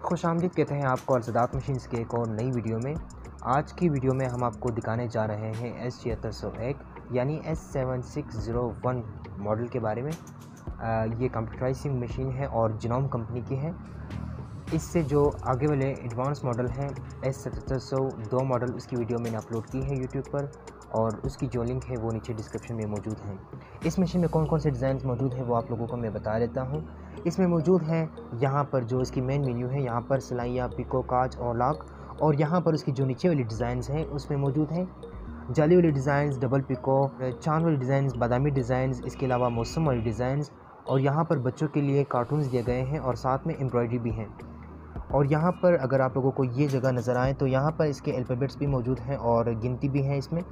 खुशामदीद कहते हैं आपको अर्ज़दात मशीन्स के एक और नई वीडियो में। आज की वीडियो में हम आपको दिखाने जा रहे हैं S7601 यानी S7601 मॉडल के बारे में। ये कंप्यूटराइजिंग मशीन है और जिनोम कंपनी की है। इससे जो आगे वाले एडवांस मॉडल हैं S7702 मॉडल, उसकी वीडियो मैंने अपलोड की है यूट्यूब पर और उसकी जो लिंक है वो नीचे डिस्क्रिप्शन में मौजूद है। इस मशीन में कौन कौन से डिज़ाइन मौजूद हैं वो आप लोगों को मैं बता देता हूँ। इसमें मौजूद है यहाँ पर जो इसकी मेन मेन्यू है, यहाँ पर सिलाइयाँ, पिको, काज और लॉक, और यहाँ पर उसकी जो नीचे वाली डिज़ाइंस हैं उसमें मौजूद हैं जाली वाली डिज़ाइंस, डबल पिको, चांद वाली डिज़ाइंस, बादामी डिज़ाइंस, इसके अलावा मौसम वाली डिज़ाइंस, और यहाँ पर बच्चों के लिए कार्टून्स दिए गए हैं और साथ में एम्ब्रॉयडरी भी है। और यहाँ पर अगर आप लोगों को ये जगह नज़र आए तो यहाँ पर इसके अल्फ़ाबेट्स भी मौजूद हैं और गिनती भी है इसमें।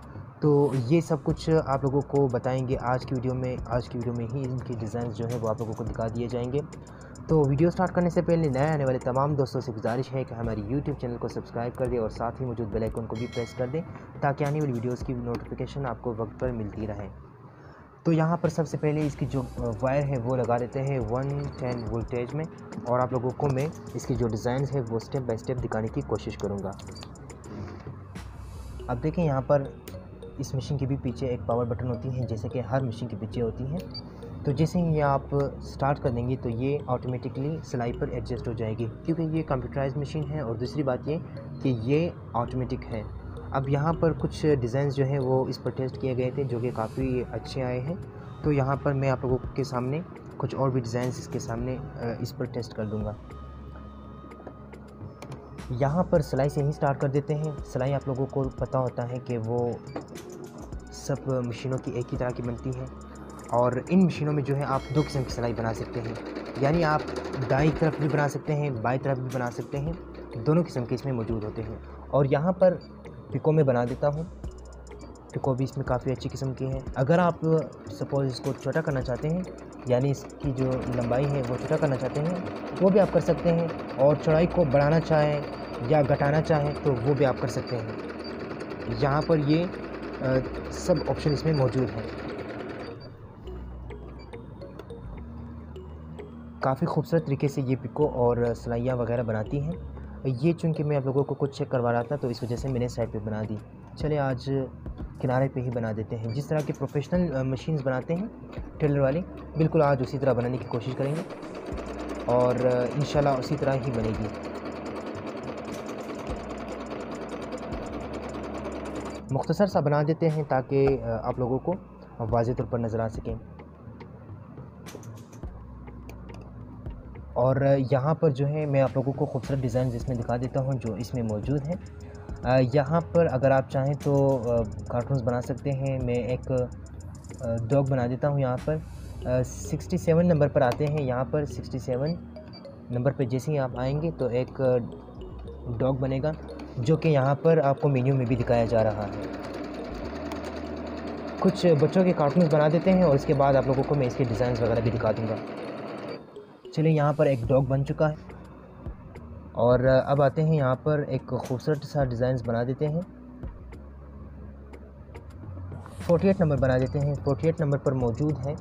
तो ये सब कुछ आप लोगों को बताएंगे आज की वीडियो में। आज की वीडियो में ही इनकी डिज़ाइन जो है वो आप लोगों को दिखा दिए जाएंगे। तो वीडियो स्टार्ट करने से पहले नए आने वाले तमाम दोस्तों से गुजारिश है कि हमारी यूट्यूब चैनल को सब्सक्राइब कर दें और साथ ही मौजूद बेल आइकन को भी प्रेस कर दें ताकि आने वाली वीडियोज़ की नोटिफिकेशन आपको वक्त पर मिलती रहे। तो यहाँ पर सबसे पहले इसकी जो वायर है वो लगा देते हैं 110 वोल्टेज में, और आप लोगों को मैं इसकी जो डिज़ाइन है वो स्टेप बाय स्टेप दिखाने की कोशिश करूँगा। अब देखें, यहाँ पर इस मशीन के भी पीछे एक पावर बटन होती है, जैसे कि हर मशीन के पीछे होती है। तो जैसे ही ये आप स्टार्ट कर देंगे तो ये ऑटोमेटिकली सिलाई पर एडजस्ट हो जाएगी, क्योंकि ये कंप्यूटराइज्ड मशीन है और दूसरी बात ये कि ये ऑटोमेटिक है। अब यहाँ पर कुछ डिज़ाइन जो हैं वो इस पर टेस्ट किए गए थे जो कि काफ़ी अच्छे आए हैं। तो यहाँ पर मैं आप लोगों के सामने कुछ और भी डिज़ाइन इसके सामने इस पर टेस्ट कर दूँगा। यहाँ पर सिलाई से ही स्टार्ट कर देते हैं। सिलाई आप लोगों को पता होता है कि वो सब मशीनों की एक ही तरह की बनती है, और इन मशीनों में जो है आप दो किस्म की सिलाई बना सकते हैं, यानी आप दाईं तरफ भी बना सकते हैं, बाईं तरफ भी बना सकते हैं, दोनों किस्म के इसमें मौजूद होते हैं। और यहाँ पर पिको में बना देता हूँ। पिको भी इसमें काफ़ी अच्छी किस्म की है। अगर आप सपोज़ इसको छोटा करना चाहते हैं, यानी इसकी जो लंबाई है वो छोटा करना चाहते हैं, वो भी आप कर सकते हैं, और चौड़ाई को बढ़ाना चाहें या घटाना चाहें तो वो भी आप कर सकते हैं। यहाँ पर ये सब ऑप्शन इसमें मौजूद हैं। काफ़ी खूबसूरत तरीके से ये पिको और सिलाइयाँ वगैरह बनाती हैं। ये चूँकि मैं आप लोगों को कुछ चेक करवा रहा था तो इस वजह से मैंने साइड पे बना दी। चले आज किनारे पे ही बना देते हैं, जिस तरह के प्रोफेशनल मशीन्स बनाते हैं टेलर वाले, बिल्कुल आज उसी तरह बनाने की कोशिश करेंगे और इंशाल्लाह उसी तरह ही बनेगी। मुख्तसर सा बना देते हैं ताकि आप लोगों को वाज़ेह तौर पर नज़र आ सकें। और यहाँ पर जो है मैं आप लोगों को खूबसूरत डिज़ाइन इसमें दिखा देता हूँ जो इसमें मौजूद हैं। यहाँ पर अगर आप चाहें तो कार्टून्स बना सकते हैं। मैं एक डॉग बना देता हूँ। यहाँ पर 67 नंबर पर आते हैं। यहाँ पर 67 नंबर पर जैसे ही आप आएंगे तो एक डॉग बनेगा, जो कि यहाँ पर आपको मेन्यू में भी दिखाया जा रहा है। कुछ बच्चों के कार्टून्स बना देते हैं और इसके बाद आप लोगों को मैं इसके डिज़ाइन वगैरह भी दिखा दूँगा। चलिए, यहाँ पर एक डॉग बन चुका है और अब आते हैं यहाँ पर एक खूबसूरत सा डिज़ाइन बना देते हैं। 48 नंबर बना देते हैं। 48 नंबर पर मौजूद है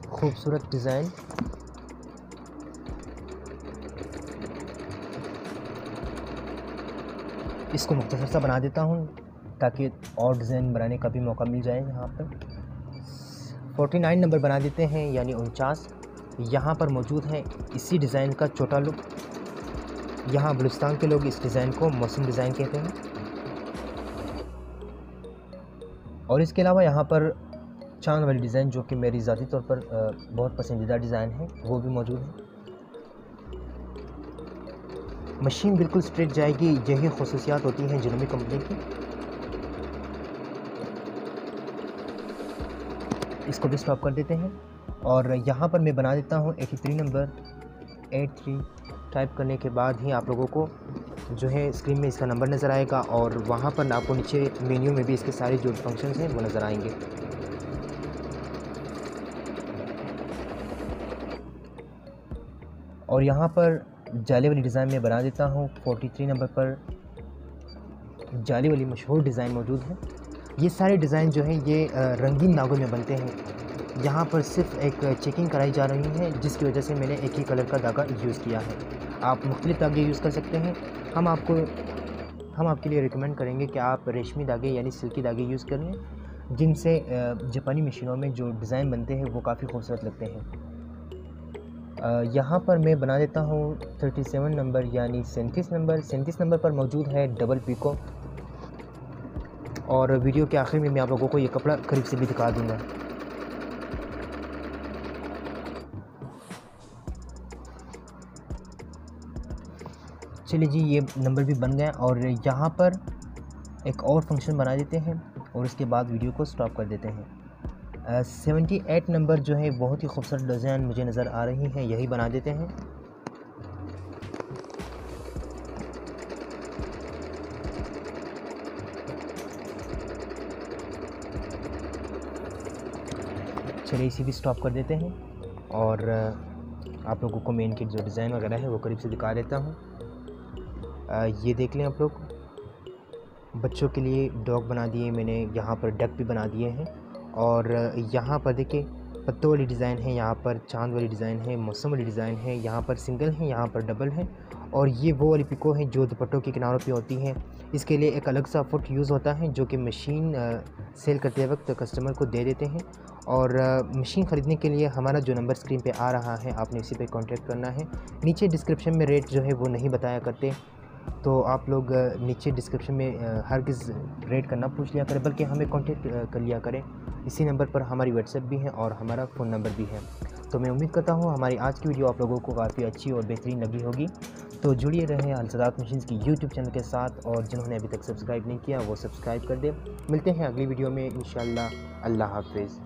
खूबसूरत डिज़ाइन। इसको मुख्तसर सा बना देता हूँ ताकि और डिज़ाइन बनाने का भी मौका मिल जाए। यहाँ पर 49 नंबर बना देते हैं, यानी 49। यहाँ पर मौजूद है इसी डिज़ाइन का छोटा लुक। यहाँ बलूचिस्तान के लोग इस डिज़ाइन को मौसम डिज़ाइन कहते हैं। और इसके अलावा यहाँ पर चांद वाली डिज़ाइन, जो कि मेरी ज़ाती तौर पर बहुत पसंदीदा डिज़ाइन है, वो भी मौजूद है। मशीन बिल्कुल स्ट्रेट जाएगी, यही खुसूसियात होती हैं जिनोमी कंपनी की। इसको भी स्टॉप कर देते हैं और यहाँ पर मैं बना देता हूँ 83 नंबर। 83 टाइप करने के बाद ही आप लोगों को जो है स्क्रीन में इसका नंबर नज़र आएगा और वहाँ पर आपको नीचे मेन्यू में भी इसके सारे जो फंक्शंस हैं वो नज़र आएंगे। और यहाँ पर जाली वाली डिज़ाइन में बना देता हूँ। 43 नंबर पर जाली वाली मशहूर डिज़ाइन मौजूद है। ये सारे डिज़ाइन जो हैं ये रंगीन धागों में बनते हैं। यहाँ पर सिर्फ एक चेकिंग कराई जा रही है, जिसकी वजह से मैंने एक ही कलर का धागा यूज़ किया है। आप मुख्तलिफ धागे यूज़ कर सकते हैं। हम आपके लिए रिकमेंड करेंगे कि आप रेशमी धागे यानी सिल्की धागे यूज़ कर लें, जिनसे जापानी मशीनों में जो डिज़ाइन बनते हैं वो काफ़ी खूबसूरत लगते हैं। यहाँ पर मैं बना देता हूँ 37 नंबर यानी 37 नंबर पर मौजूद है डबल पीको। और वीडियो के आखिर में मैं आप लोगों को ये कपड़ा करीब से भी दिखा दूँगा। चलिए जी, ये नंबर भी बन गया और यहाँ पर एक और फंक्शन बना देते हैं और उसके बाद वीडियो को स्टॉप कर देते हैं। 78 नंबर जो है बहुत ही खूबसूरत डिज़ाइन मुझे नज़र आ रही है, यही बना देते हैं। चलिए इसी भी स्टॉप कर देते हैं और आप लोगों को मेन किट जो डिज़ाइन वगैरह है वो करीब से दिखा देता हूँ। ये देख लें आप लोग, बच्चों के लिए डॉग बना दिए मैंने, यहाँ पर डक भी बना दिए हैं और यहाँ पर देखिए पत्तों वाली डिज़ाइन है, यहाँ पर चांद वाली डिज़ाइन है, मौसम वाली डिज़ाइन है, यहाँ पर सिंगल है, यहाँ पर डबल है। और ये वो वाली पिको है जो दुपट्टों के किनारों पे होती है। इसके लिए एक अलग सा फुट यूज़ होता है जो कि मशीन सेल करते वक्त कस्टमर को दे देते हैं। और मशीन ख़रीदने के लिए हमारा जो नंबर स्क्रीन पे आ रहा है आपने इसी पे कांटेक्ट करना है। नीचे डिस्क्रिप्शन में रेट जो है वो नहीं बताया करते, तो आप लोग नीचे डिस्क्रिप्शन में हरगिज़ रेट करना पूछ लिया करें, बल्कि हमें कांटेक्ट कर लिया करें। इसी नंबर पर हमारी व्हाट्सएप भी है और हमारा फ़ोन नंबर भी है। तो मैं उम्मीद करता हूँ हमारी आज की वीडियो आप लोगों को काफ़ी अच्छी और बेहतरीन लगी होगी। तो जुड़िए रहें अल सदात मशीन्स की यूट्यूब चैनल के साथ, और जिन्होंने अभी तक सब्सक्राइब नहीं किया वो सब्सक्राइब कर दें। मिलते हैं अगली वीडियो में इंशाअल्लाह। अल्लाह हाफ़िज़।